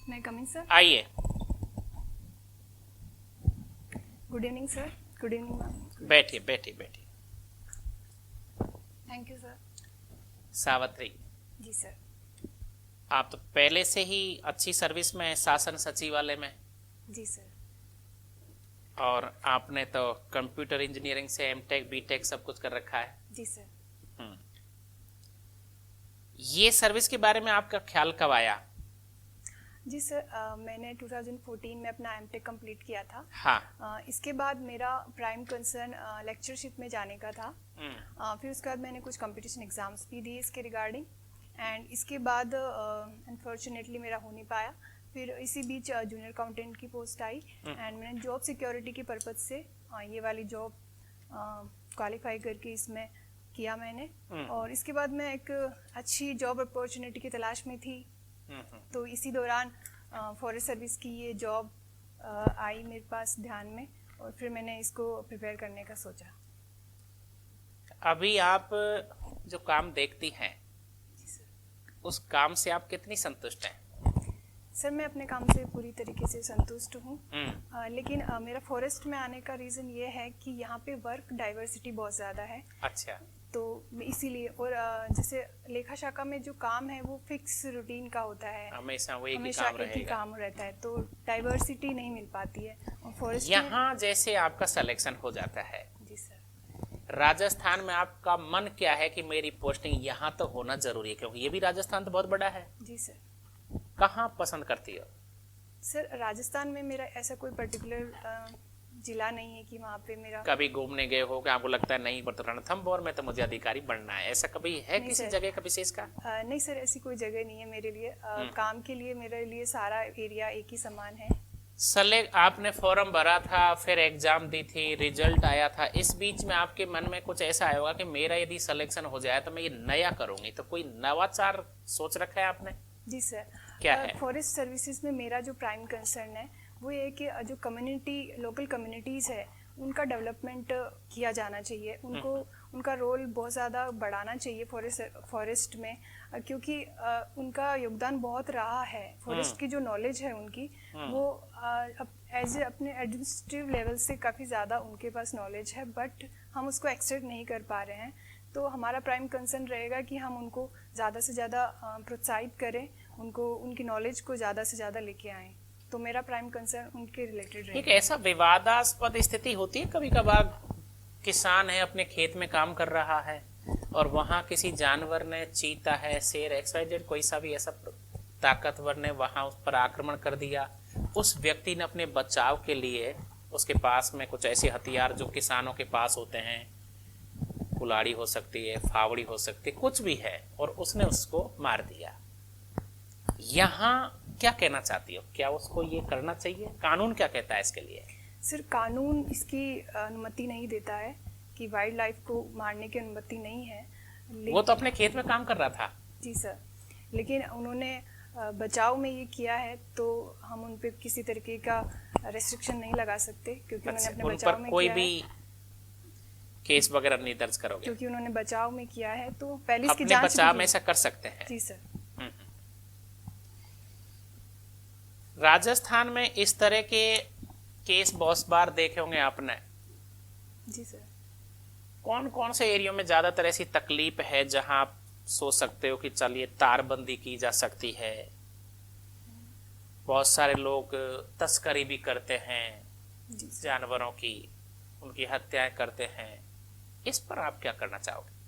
मैं coming sir. आइए। Good evening sir. Good evening ma'am. बैठिए बैठिए बैठिए। Thank you sir. सावित्री, जी सर। आप तो पहले से ही अच्छी सर्विस में हैं, शासन सचिवालय में। जी सर। और आपने तो कंप्यूटर इंजीनियरिंग से एमटेक बीटेक सब कुछ कर रखा है। जी सर। हम्म। ये सर्विस के बारे में आपका ख्याल कब आया? जी सर, मैंने 2014 में अपना एमटेक कंप्लीट किया था। हाँ। इसके बाद मेरा प्राइम कंसर्न लेक्चरशिप में जाने का था। फिर उसके बाद मैंने कुछ कंपटीशन एग्जाम्स भी दिए इसके रिगार्डिंग, एंड इसके बाद अनफॉर्चुनेटली मेरा हो नहीं पाया। फिर इसी बीच जूनियर अकाउंटेंट की पोस्ट आई, एंड मैंने जॉब सिक्योरिटी के पर्पज से ये वाली जॉब क्वालिफाई करके इसमें किया मैंने। और इसके बाद मैं एक अच्छी जॉब अपॉर्चुनिटी की तलाश में थी, तो इसी दौरान फॉरेस्ट सर्विस की ये जॉब आई मेरे पास ध्यान में, और फिर मैंने इसको प्रिपेयर करने का सोचा। अभी आप जो काम देखती हैं उस काम से आप कितनी संतुष्ट हैं? सर, मैं अपने काम से पूरी तरीके से संतुष्ट हूँ, लेकिन मेरा फॉरेस्ट में आने का रीज़न ये है कि यहाँ पे वर्क डाइवर्सिटी बहुत ज़्यादा है। अच्छा। तो इसीलिए, और जैसे लेखा शाखा में जो काम है वो फिक्स रूटीन का होता है, हमेशा वही हमेशा काम एक ही रहेगा। काम रहता है, तो डाइवर्सिटी नहीं मिल पाती है। और फॉरेस्ट यहाँ जैसे आपका सिलेक्शन हो जाता है, जी सर। राजस्थान में आपका मन क्या है कि मेरी पोस्टिंग यहाँ तो होना जरूरी है, क्योंकि ये भी राजस्थान तो बहुत बड़ा है। जी सर। कहाँ पसंद करती हो? सर, राजस्थान में मेरा ऐसा कोई पर्टिकुलर जिला नहीं है कि वहाँ पे मेरा। कभी घूमने गए हो कि आपको लगता है नहीं पर रणथंभौर में तो मुझे अधिकारी बनना है, ऐसा कभी है किसी जगह का विशेष का? नहीं सर, ऐसी कोई जगह नहीं है मेरे लिए। काम के लिए मेरे लिए सारा एरिया एक ही समान है। आपने फॉर्म भरा था, फिर एग्जाम दी थी, रिजल्ट आया था, इस बीच में आपके मन में कुछ ऐसा आया होगा कि मेरा यदि सिलेक्शन हो जाए तो मैं ये नया करूंगी, तो कोई नवाचार सोच रखा है आपने? जी सर। क्या है? फॉरेस्ट सर्विसेज में मेरा जो प्राइम कंसर्न है वो ये है कि जो कम्युनिटी, लोकल कम्युनिटीज़ है, उनका डेवलपमेंट किया जाना चाहिए। उनको उनका रोल बहुत ज़्यादा बढ़ाना चाहिए फॉरेस्ट में, क्योंकि उनका योगदान बहुत रहा है। फॉरेस्ट की जो नॉलेज है उनकी, वो एज अपने एडमिनिस्ट्रेटिव लेवल से काफ़ी ज़्यादा उनके पास नॉलेज है, बट हम उसको एक्सट्रैक्ट नहीं कर पा रहे हैं। तो हमारा प्राइम कंसर्न रहेगा कि हम उनको ज़्यादा से ज़्यादा प्रोत्साहित करें, उनको उनकी नॉलेज को ज़्यादा से ज़्यादा लेके आएँ। तो मेरा प्राइम कंसर्न उनके रिलेटेड एक रहेगा। ऐसा विवादास्पद स्थिति होती है कभी कभार, किसान है अपने खेत में काम कर रहा है और वहां किसी जानवर ने, चीता है, शेर, XYZ, कोई सा भी ऐसा ताकतवर ने वहां उस पर आक्रमण कर दिया। उस व्यक्ति ने अपने बचाव के लिए, उसके पास में कुछ ऐसे हथियार जो किसानों के पास होते हैं, कुल्हाड़ी हो सकती है, फावड़ी हो सकती है, कुछ भी है, और उसने उसको मार दिया। यहाँ क्या कहना चाहती हो? क्या उसको ये करना चाहिए? कानून क्या कहता है इसके लिए? सर, कानून इसकी अनुमति नहीं देता है कि वाइल्ड लाइफ को मारने की अनुमति नहीं है। वो तो अपने खेत में काम कर रहा था। जी सर, लेकिन उन्होंने बचाव में ये किया है, तो हम उन पे किसी तरीके का रेस्ट्रिक्शन नहीं लगा सकते, क्योंकि उन्होंने अपने उन बचाव पर में कोई किया भी है। केस वगैरह नहीं दर्ज करोगे? क्योंकि उन्होंने बचाव में किया है, तो पहले इसकी अपने जांच बचाव भी में की। ऐसा कर सकते हैं। जी सर। राजस्थान में इस तरह के केस बहुत बार देखे होंगे आपने। जी सर। कौन कौन से एरियो में ज्यादातर ऐसी तकलीफ है जहां आप सोच सकते हो कि चलिए तारबंदी की जा सकती है? बहुत सारे लोग तस्करी भी करते हैं जानवरों की, उनकी हत्याएं करते हैं। इस पर आप क्या करना चाहोगे?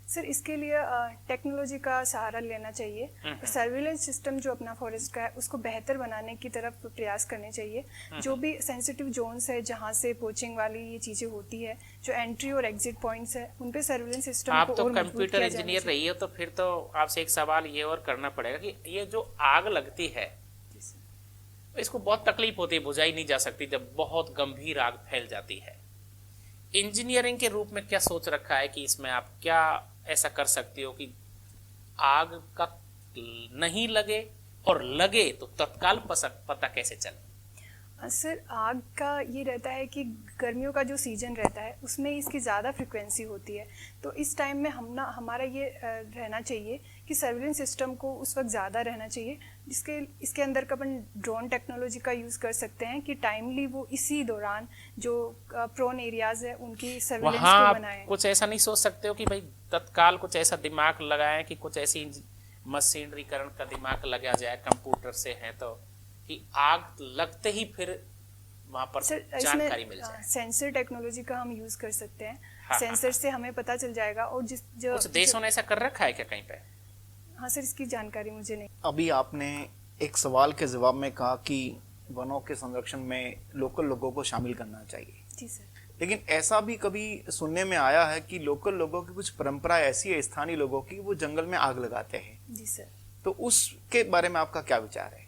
सर, इसके लिए टेक्नोलॉजी का सहारा लेना चाहिए। सर्विलेंस सिस्टम जो अपना फॉरेस्ट का है उसको बेहतर बनाने की तरफ प्रयास करने चाहिए। जो भी सेंसिटिव जोन्स है जहाँ से पोचिंग वाली ये चीज़ें होती है, जो एंट्री और एग्जिट पॉइंट्स है, उन पे सर्विलेंस सिस्टम आप को तो और मजबूत कंप्यूटर किया जाना इंजीनियर चाहिए। रही हो, तो फिर तो आपसे एक सवाल ये और करना पड़ेगा कि ये जो आग लगती है, जी सर। इसको बहुत तकलीफ होती है, बुझाई नहीं जा सकती जब बहुत गंभीर आग फैल जाती है। इंजीनियरिंग के रूप में क्या सोच रखा है कि इसमें आप क्या ऐसा कर सकती हो कि आग का नहीं लगे, और लगे तो तत्काल पता कैसे चले? सर आग का ये रहता है कि गर्मियों का जो सीजन रहता है उसमें इसकी ज़्यादा फ्रिक्वेंसी होती है, तो इस टाइम में हमारा ये रहना चाहिए कि सर्विलेंस सिस्टम को उस वक्त ज़्यादा रहना चाहिए, जिसके इसके अंदर का अपन ड्रोन टेक्नोलॉजी का यूज़ कर सकते हैं कि टाइमली वो इसी दौरान जो प्रोन एरियाज़ है उनकी सर्विलेंस वहाँ को आप बनाएं। कुछ ऐसा नहीं सोच सकते हो कि भाई तत्काल कुछ ऐसा दिमाग लगाएं कि कुछ ऐसी मशीनरीकरण का दिमाग लगा जाए कंप्यूटर से है तो कि आग लगते ही फिर वहाँ पर सर जानकारी इसमें मिल जाए। सेंसर टेक्नोलॉजी का हम यूज़ कर सकते हैं। हाँ, सेंसर से हमें पता चल जाएगा, और कुछ देशों ने ऐसा कर रखा है क्या कहीं पे? हाँ सर, इसकी जानकारी मुझे नहीं। अभी आपने एक सवाल के जवाब में कहा कि वनों के संरक्षण में लोकल लोगों को शामिल करना चाहिए, जी सर। लेकिन ऐसा भी कभी सुनने में आया है कि लोकल लोगों की कुछ परंपरा ऐसी है, स्थानीय लोगों की, वो जंगल में आग लगाते हैं। जी सर। तो उसके बारे में आपका क्या विचार है?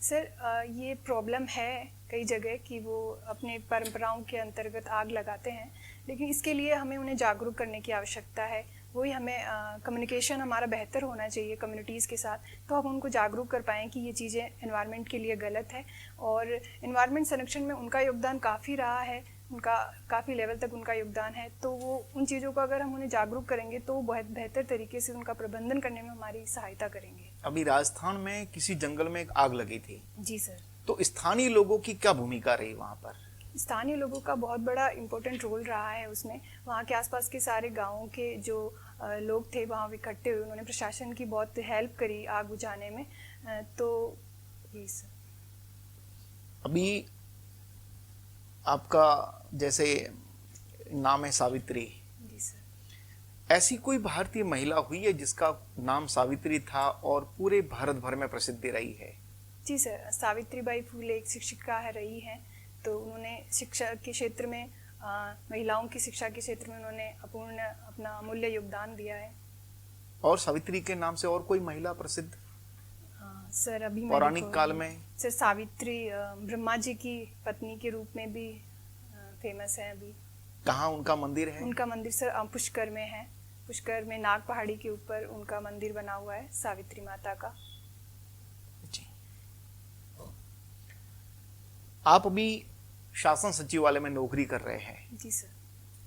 सर ये प्रॉब्लम है कई जगह कि वो अपने परंपराओं के अंतर्गत आग लगाते हैं, लेकिन इसके लिए हमें उन्हें जागरूक करने की आवश्यकता है। वही हमें कम्युनिकेशन हमारा बेहतर होना चाहिए कम्युनिटीज़ के साथ, तो हम उनको जागरूक कर पाएँ कि ये चीज़ें एनवायरनमेंट के लिए गलत है, और एनवायरनमेंट संरक्षण में उनका योगदान काफ़ी रहा है, उनका काफ़ी लेवल तक उनका योगदान है। तो वो उन चीज़ों को अगर हम उन्हें जागरूक करेंगे तो वो बहुत बेहतर तरीके से उनका प्रबंधन करने में हमारी सहायता करेंगे। अभी राजस्थान में किसी जंगल में एक आग लगी थी, जी सर। तो स्थानीय लोगों की क्या भूमिका रही वहां पर? स्थानीय लोगों का बहुत बड़ा इम्पोर्टेंट रोल रहा है उसमें। वहाँ के आसपास के सारे गाँवों के जो लोग थे वहाँ इकट्ठे हुए, उन्होंने प्रशासन की बहुत हेल्प करी आग बुझाने में। तो यही सर। अभी आपका जैसे नाम है सावित्री, जी सर। ऐसी कोई भारतीय महिला हुई है जिसका नाम सावित्री था और पूरे भारत भर में प्रसिद्धि रही है? जी सर, सावित्रीबाई फूले एक शिक्षिका रही हैं, तो उन्होंने शिक्षा के क्षेत्र में महिलाओं की शिक्षा के क्षेत्र में उन्होंने अपना अमूल्य योगदान दिया है। और सावित्री के नाम से और कोई महिला प्रसिद्ध सर अभी पौराणिक काल में? सर सावित्री ब्रह्मा जी की पत्नी के रूप में भी फेमस है। अभी कहाँ उनका मंदिर है? उनका मंदिर सर पुष्कर में है। पुष्कर में नाग पहाड़ी के ऊपर उनका मंदिर बना हुआ है सावित्री माता का। जी। आप अभी शासन सचिवालय में नौकरी कर रहे हैं। जी सर।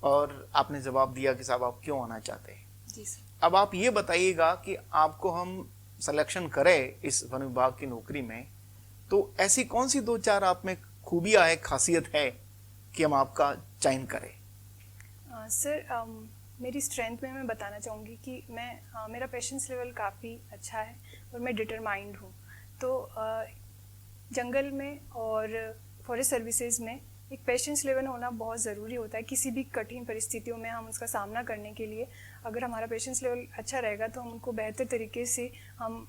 और आपने जवाब दिया कि साहब आप क्यों आना चाहते हैं। जी सर। अब आप ये बताइएगा कि आपको हम सिलेक्शन करें इस वन विभाग की नौकरी में, तो ऐसी कौन सी 2-4 आप में खूबियां है, खासियत है कि हम आपका चयन करें? सर मेरी स्ट्रेंथ में मैं बताना चाहूँगी कि मेरा पेशेंस लेवल काफ़ी अच्छा है और मैं डिटरमाइंड हूँ। तो जंगल में और फॉरेस्ट सर्विसेज में एक पेशेंस लेवल होना बहुत ज़रूरी होता है। किसी भी कठिन परिस्थितियों में हम उसका सामना करने के लिए अगर हमारा पेशेंस लेवल अच्छा रहेगा तो हम उनको बेहतर तरीके से हम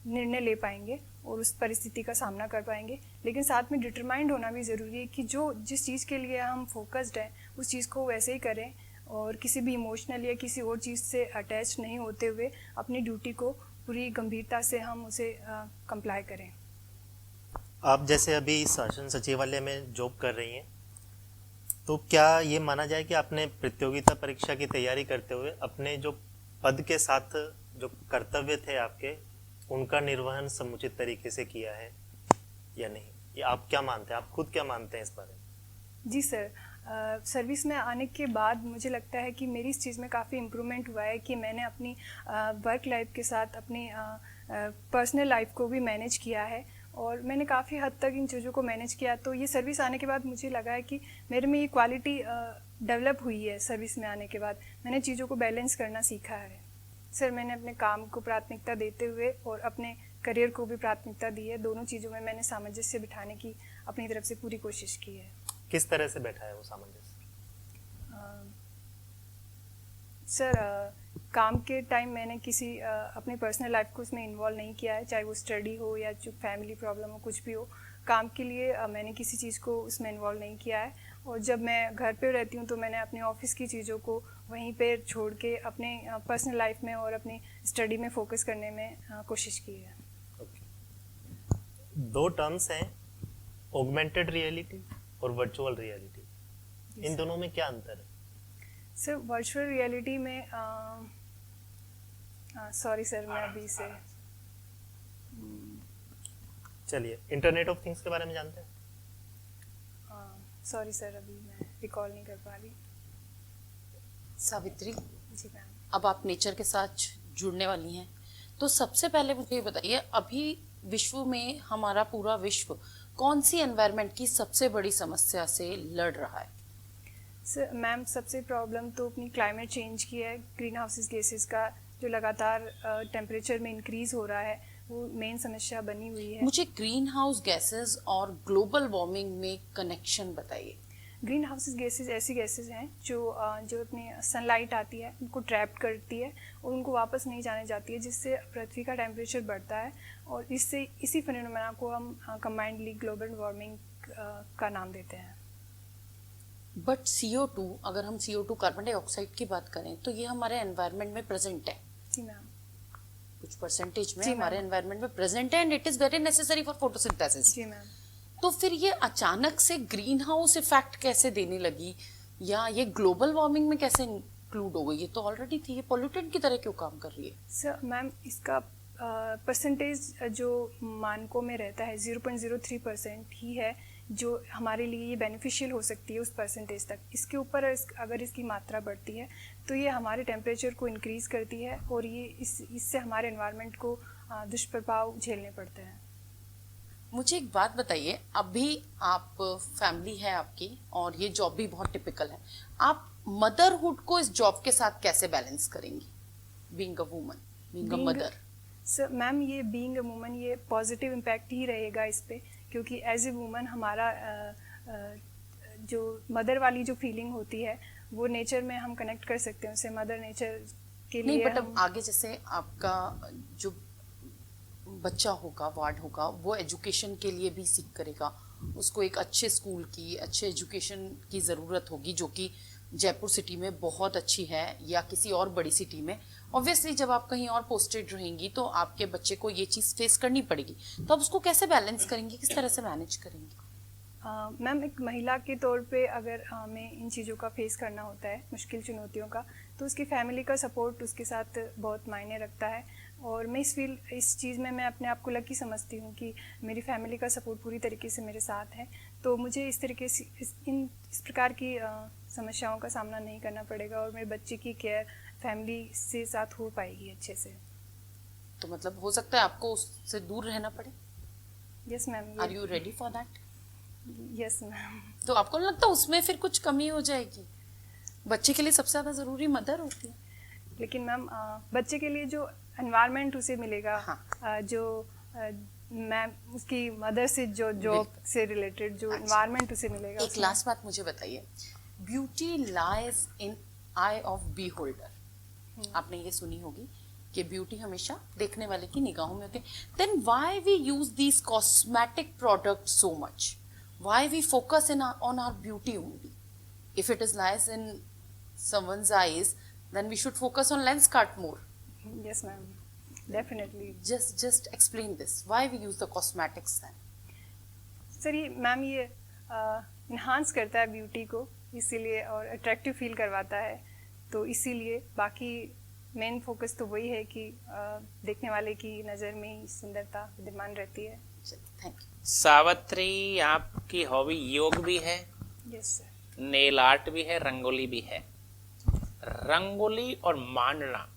निर्णय ले पाएंगे और उस परिस्थिति का सामना कर पाएंगे। लेकिन साथ में डिटरमाइंड होना भी ज़रूरी है कि जिस चीज़ के लिए हम फोकस्ड हैं उस चीज़ को वैसे ही करें और किसी भी इमोशनल या किसी और चीज़ से अटैच नहीं होते हुए अपनी ड्यूटी को पूरी गंभीरता से हम उसे कंप्लाई करें। आप जैसे अभी शासन सचिवालय में जॉब कर रही हैं, तो क्या ये माना जाए कि आपने प्रतियोगिता परीक्षा की तैयारी करते हुए अपने जो पद के साथ जो कर्तव्य थे आपके, उनका निर्वहन समुचित तरीके से किया है या नहीं? ये आप क्या मानते हैं, आप खुद क्या मानते हैं इस बारे में? जी सर, सर्विस में आने के बाद मुझे लगता है कि मेरी इस चीज़ में काफ़ी इम्प्रूवमेंट हुआ है कि मैंने अपनी वर्क लाइफ के साथ अपनी पर्सनल लाइफ को भी मैनेज किया है और मैंने काफ़ी हद तक इन चीज़ों को मैनेज किया। तो ये सर्विस आने के बाद मुझे लगा है कि मेरे में ये क्वालिटी डेवलप हुई है। सर्विस में आने के बाद मैंने चीज़ों को बैलेंस करना सीखा है। सर मैंने अपने काम को प्राथमिकता देते हुए और अपने करियर को भी प्राथमिकता दी है। दोनों चीज़ों में मैंने सामंजस्य बिठाने की अपनी तरफ से पूरी कोशिश की है। किस तरह से बैठा है वो सामंजस्य? सर काम के टाइम मैंने किसी अपनी पर्सनल लाइफ को उसमें इन्वॉल्व नहीं किया है, चाहे वो स्टडी हो या जो फैमिली प्रॉब्लम हो, कुछ भी हो। काम के लिए मैंने किसी चीज़ को उसमें इन्वॉल्व नहीं किया है और जब मैं घर पे रहती हूँ तो मैंने अपने ऑफिस की चीज़ों को वहीं पे छोड़ के अपने पर्सनल लाइफ में और अपनी स्टडी में फोकस करने में कोशिश की है। दो टर्म्स हैं, ऑगमेंटेड रियलिटी और वर्चुअल रियलिटी, इन दोनों में क्या अंतर है? सर वर्चुअल रियलिटी में सॉरी सर मैं अभी से चलिए, इंटरनेट ऑफ थिंग्स के बारे में जानते हैं? सॉरी सर, अभी मैं रिकॉल नहीं कर पा रही। सावित्री, जी मैम। अब आप नेचर के साथ जुड़ने वाली हैं, तो सबसे पहले मुझे ये बताइए, अभी विश्व में हमारा पूरा विश्व कौन सी एनवायरनमेंट की सबसे बड़ी समस्या से लड़ रहा है? सर मैम, सबसे प्रॉब्लम तो अपनी क्लाइमेट चेंज की है। ग्रीन हाउसेस गैसेस का जो लगातार टेम्परेचर में इंक्रीज हो रहा है, वो मेन समस्या बनी हुई है। मुझे ग्रीन हाउस गैसेस और ग्लोबल वार्मिंग में कनेक्शन बताइए। ग्रीन हाउसेस गैसेस ऐसी गैसेस हैं जो अपनी सनलाइट आती है उनको ट्रैप करती है और उनको वापस नहीं जाने जाती है, जिससे पृथ्वी का टेम्परेचर बढ़ता है और इससे इसी फिनोमेना को हम कंबाइंडली ग्लोबल वार्मिंग का नाम देते हैं। बट CO2, अगर हम CO2 कार्बन डाइऑक्साइड की बात करें तो ये हमारे एनवायरनमेंट में प्रेजेंट है, जी मैम। कुछ परसेंटेज में जी मैम। हमारे एनवायरनमेंट में प्रेजेंट है and it is very necessary for photosynthesis. जी मैम। तो फिर ये अचानक से ग्रीन हाउस इफेक्ट कैसे देने लगी, या ये ग्लोबल वार्मिंग में कैसे इंक्लूड हो गई? ये तो ऑलरेडी थी, ये पोल्यूटेंट की तरह क्यों काम कर रही है? सर मैम, इसका परसेंटेज जो मानकों में रहता है 0.03% ही है जो हमारे लिए ये बेनिफिशियल हो सकती है उस परसेंटेज तक। इसके ऊपर अगर इसकी मात्रा बढ़ती है तो ये हमारे टेम्परेचर को इंक्रीज़ करती है और ये इससे हमारे एनवायरनमेंट को दुष्प्रभाव झेलने पड़ते हैं। मुझे एक बात बताइए, अभी आप फैमिली है आपकी और ये जॉब भी बहुत टिपिकल है, आप मदरहुड को इस जॉब के साथ कैसे बैलेंस करेंगी? Being a woman, being a mother. Sir ma'am, ये बीइंग अ वुमन ये पॉजिटिव इम्पैक्ट ही रहेगा इस पे, क्योंकि एज ए वुमन हमारा जो मदर वाली जो फीलिंग होती है वो नेचर में हम कनेक्ट कर सकते हैं उससे। मदर नेचर के लिए नहीं, बट अब आगे जैसे आपका जो बच्चा होगा, वार्ड होगा, वो एजुकेशन के लिए भी सीख करेगा, उसको एक अच्छे स्कूल की, अच्छे एजुकेशन की ज़रूरत होगी, जो कि जयपुर सिटी में बहुत अच्छी है या किसी और बड़ी सिटी में। ऑब्वियसली जब आप कहीं और पोस्टेड रहेंगी तो आपके बच्चे को ये चीज़ फेस करनी पड़ेगी, तो आप उसको कैसे बैलेंस करेंगी, किस तरह से मैनेज करेंगी? मैम, एक महिला के तौर पे अगर हमें इन चीज़ों का फेस करना होता है, मुश्किल चुनौतियों का, तो उसकी फैमिली का सपोर्ट उसके साथ बहुत मायने रखता है। और मैं इस चीज़ में मैं अपने आप को लकी समझती हूँ कि मेरी फैमिली का सपोर्ट पूरी तरीके से मेरे साथ है, तो मुझे इस तरीके से इस प्रकार की समस्याओं का सामना नहीं करना पड़ेगा और मेरे बच्चे की केयर फैमिली से साथ हो पाएगी अच्छे से। तो मतलब हो सकता है आपको उससे दूर रहना पड़े? Yes ma'am. Are you ready for that? Yes ma'am. तो आपको नहीं लगता उसमें फिर कुछ कमी हो जाएगी? बच्चे के लिए सबसे ज़्यादा ज़रूरी मदर होती है। लेकिन मैम, बच्चे के लिए जो एनवायरनमेंट उसे मिलेगा, हाँ। जो मैम उसकी मदर से जो जॉब से रिलेटेड जो एनवायरनमेंट उसे मिलेगा। एक लास्ट बात मुझे बताइए, beauty lies in eye of beholder. आपने ये सुनी होगी कि ब्यूटी हमेशा देखने वाले की निगाहों में होती है। Then why we use these cosmetic product so much? Why we focus on our beauty only? If it is lies in someone's eyes, then we should focus on lens cut more. Yes ma'am, definitely. Just explain this. Why we use the cosmetics then? Sir ये ma'am ये enhance करता है beauty को, इसीलिए, और attractive feel करवाता है, तो इसीलिए बाकी मेन फोकस तो वही है कि देखने वाले की नज़र में ही सुंदरता विद्यमान रहती है। Thank you. सावित्री, आपकी हॉबी योग भी है, यस सर। नेल आर्ट भी है, रंगोली भी है। रंगोली और मांडना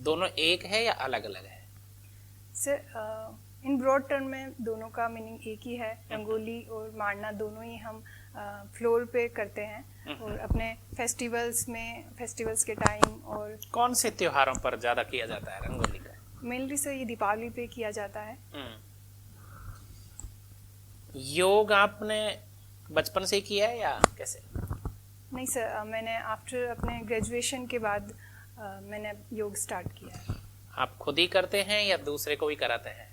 दोनों एक है या अलग अलग है? सर इन ब्रॉड टर्म में दोनों का मीनिंग एक ही है। रंगोली और मांडना दोनों ही हम फ्लोर पे करते हैं और अपने फेस्टिवल्स के टाइम। और कौन से त्योहारों पर ज्यादा किया जाता है रंगोली का? मेनली सर ये दीपावली पे किया जाता है। योग आपने बचपन से ही किया है या कैसे? नहीं सर, मैंने आफ्टर अपने ग्रेजुएशन के बाद मैंने योग स्टार्ट किया है। आप खुद ही करते हैं या दूसरे को भी कराते हैं?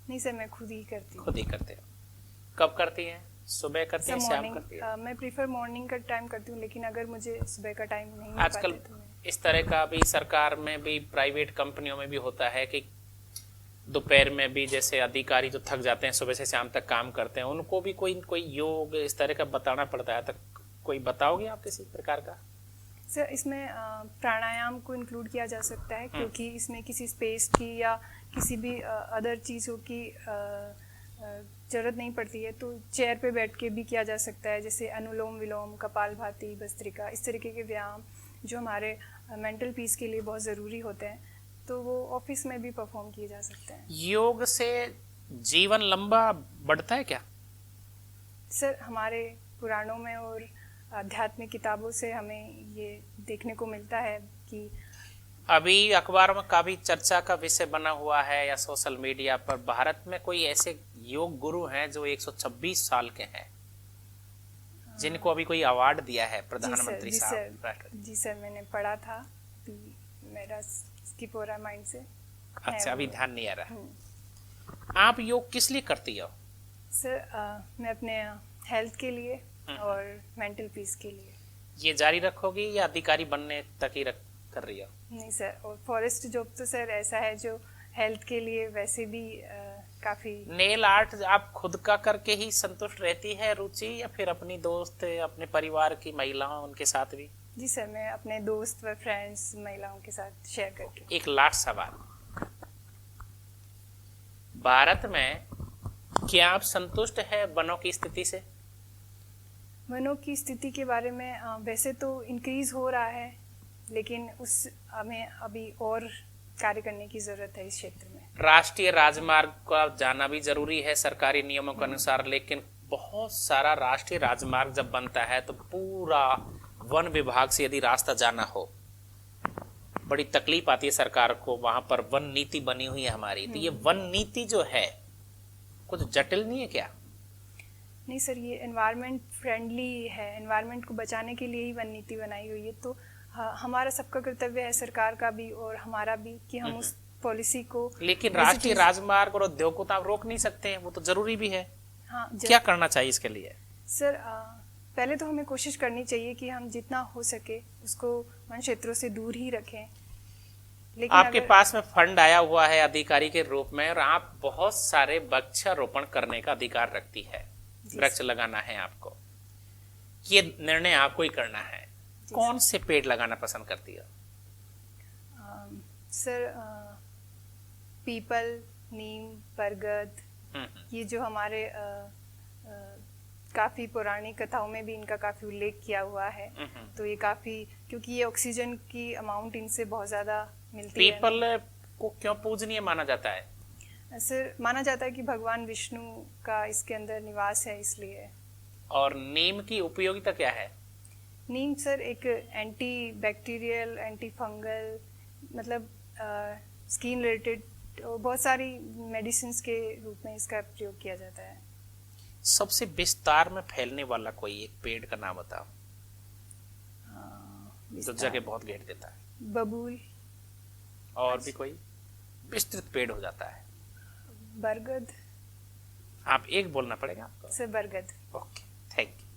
नहीं सर, मैं खुद ही करती हूँ। खुद ही करते हो। कब करती हैं? सुबह करती हैं, सर शाम मॉर्निंग, करती हैं? मैं प्रीफर मॉर्निंग का टाइम करती हूँ, लेकिन अगर मुझे सुबह का टाइम नहीं मिल आजकल पाता तो मैं इस तरह का भी सरकार में भी, प्राइवेट कंपनियों में भी होता है कि दोपहर में भी जैसे अधिकारी जो थक जाते हैं सुबह से शाम तक काम करते हैं, उनको भी कोई योग इस तरह का बताना पड़ता है। तो कोई बताओगे आप किसी प्रकार का? सर इसमें प्राणायाम को इंक्लूड किया जा सकता है, क्योंकि इसमें किसी स्पेस की या किसी भी अदर चीज़ों की ज़रूरत नहीं पड़ती है तो चेयर पे बैठ के भी किया जा सकता है, जैसे अनुलोम विलोम, कपालभाति, भस्त्रिका, इस तरीके के व्यायाम जो हमारे मेंटल पीस के लिए बहुत ज़रूरी होते हैं, तो वो ऑफिस में भी परफॉर्म किए जा सकते हैं। योग से जीवन लंबा बढ़ता है क्या? सर, हमारे पुराणों में और आध्यात्मिक किताबों से हमें ये देखने को मिलता है कि अभी अखबार में काफी चर्चा का विषय बना हुआ है या सोशल मीडिया पर, भारत में कोई ऐसे योग गुरु हैं जो 126 साल के हैं, जिनको अभी कोई अवार्ड दिया है प्रधानमंत्री साहब? जी सर, मैंने पढ़ा था, अभी मेरा स्किप हो रहा है माइंड से। अच्छा, अभी ध्यान नहीं आ रहा। आप योग किस लिए करती हो? सर, मैं अपने हेल्थ के लिए और मेंटल पीस के लिए। ये जारी रखोगी या अधिकारी बनने तक ही कर रही हो? नहीं सर, और फॉरेस्ट जॉब तो सर ऐसा है जो हेल्थ के लिए वैसे भी काफ़ी। नेल आर्ट आप खुद का करके ही संतुष्ट रहती है रुचि, या फिर अपनी दोस्त, अपने परिवार की महिलाओं उनके साथ भी? जी सर, मैं अपने दोस्त व फ्रेंड्स महिलाओं के साथ शेयर करके। एक लास्ट सवाल, भारत में क्या आप संतुष्ट है वनों की स्थिति से? वनों की स्थिति के बारे में वैसे तो इंक्रीज हो रहा है, लेकिन हमें अभी और कार्य करने की जरूरत है इस क्षेत्र में। राष्ट्रीय राजमार्ग का जाना भी जरूरी है सरकारी नियमों के अनुसार, लेकिन बहुत सारा राष्ट्रीय राजमार्ग जब बनता है तो पूरा वन विभाग से यदि रास्ता जाना हो, बड़ी तकलीफ आती है सरकार को। वहां पर वन नीति बनी हुई है हमारी, तो ये वन नीति जो है कुछ जटिल नहीं है क्या? नहीं सर, ये एनवायरनमेंट फ्रेंडली है, एनवायरनमेंट को बचाने के लिए ही वन नीति बनाई हुई है। तो हमारा सबका कर्तव्य है, सरकार का भी और हमारा भी, कि हम उस पॉलिसी को। लेकिन राष्ट्रीय राजमार्ग और उद्योग को तो आप रोक नहीं सकते हैं, वो तो जरूरी भी है। हाँ, क्या करना चाहिए इसके लिए? सर, पहले तो हमें कोशिश करनी चाहिए कि हम जितना हो सके उसको वन क्षेत्रों से दूर ही रखें। लेकिन आपके पास में फंड आया हुआ है अधिकारी के रूप में, और आप बहुत सारे वृक्षारोपण करने का अधिकार रखती है, वृक्ष लगाना है आपको, ये निर्णय आपको ही करना है। कौन से पेड़ लगाना पसंद करती हो? सर, पीपल, नीम, बरगद, ये जो हमारे काफी पुरानी कथाओं में भी इनका काफी उल्लेख किया हुआ है, तो ये काफी, क्योंकि ये ऑक्सीजन की अमाउंट इनसे बहुत ज्यादा मिलती है। पीपल को क्यों पूजनीय माना जाता है? सर, माना जाता है कि भगवान विष्णु का इसके अंदर निवास है, इसलिए। और नीम की उपयोगिता क्या है? नीम सर एक एंटी बैक्टीरियल, एंटी फंगल, मतलब स्किन रिलेटेड बहुत सारी मेडिसिन के रूप में इसका प्रयोग किया जाता है। सबसे विस्तार में फैलने वाला कोई एक पेड़ का नाम बताओ जो जगह बहुत घेर देता है। बबूल। और भी कोई विस्तृत पेड़ हो जाता है? बरगद। आप एक बोलना पड़ेगा आपको। सर, बरगद। Okay, thank you.